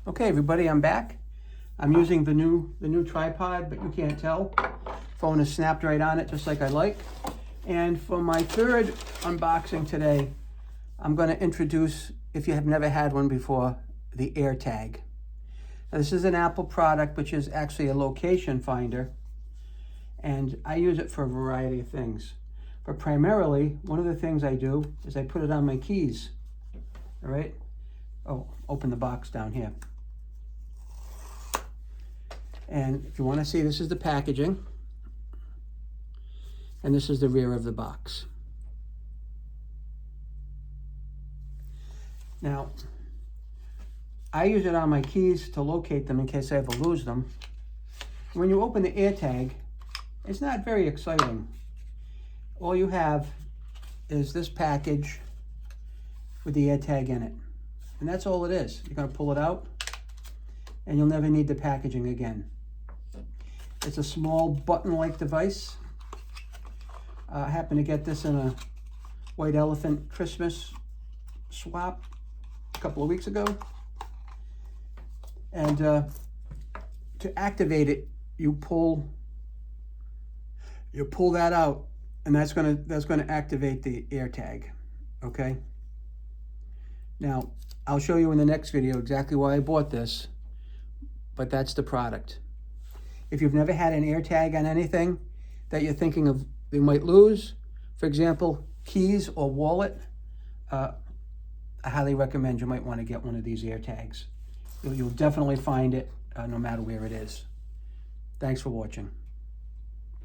Okay, everybody, I'm back. I'm using the new tripod, but you can't tell. Phone is snapped right on it, just like I like. And for my third unboxing today, I'm going to introduce, if you have never had one before, the AirTag. Now, this is an Apple product, which is actually a location finder, and I use it for a variety of things. But primarily, one of the things I do is I put it on my keys. All right? Oh, open the box down here. And if you want to see, this is the packaging, and this is the rear of the box. Now, I use it on my keys to locate them in case I ever lose them. When you open the AirTag, it's not very exciting. All you have is this package with the AirTag in it. And that's all it is. You're going to pull it out, and you'll never need the packaging again. It's a small button-like device. I happened to get this in a White Elephant Christmas swap a couple of weeks ago. And to activate it, you pull that out, and that's gonna activate the AirTag. Okay. Now, I'll show you in the next video exactly why I bought this, but that's the product. If you've never had an AirTag on anything that you're thinking of you might lose, for example, keys or wallet, I highly recommend you might want to get one of these AirTags. You'll definitely find it no matter where it is. Thanks for watching.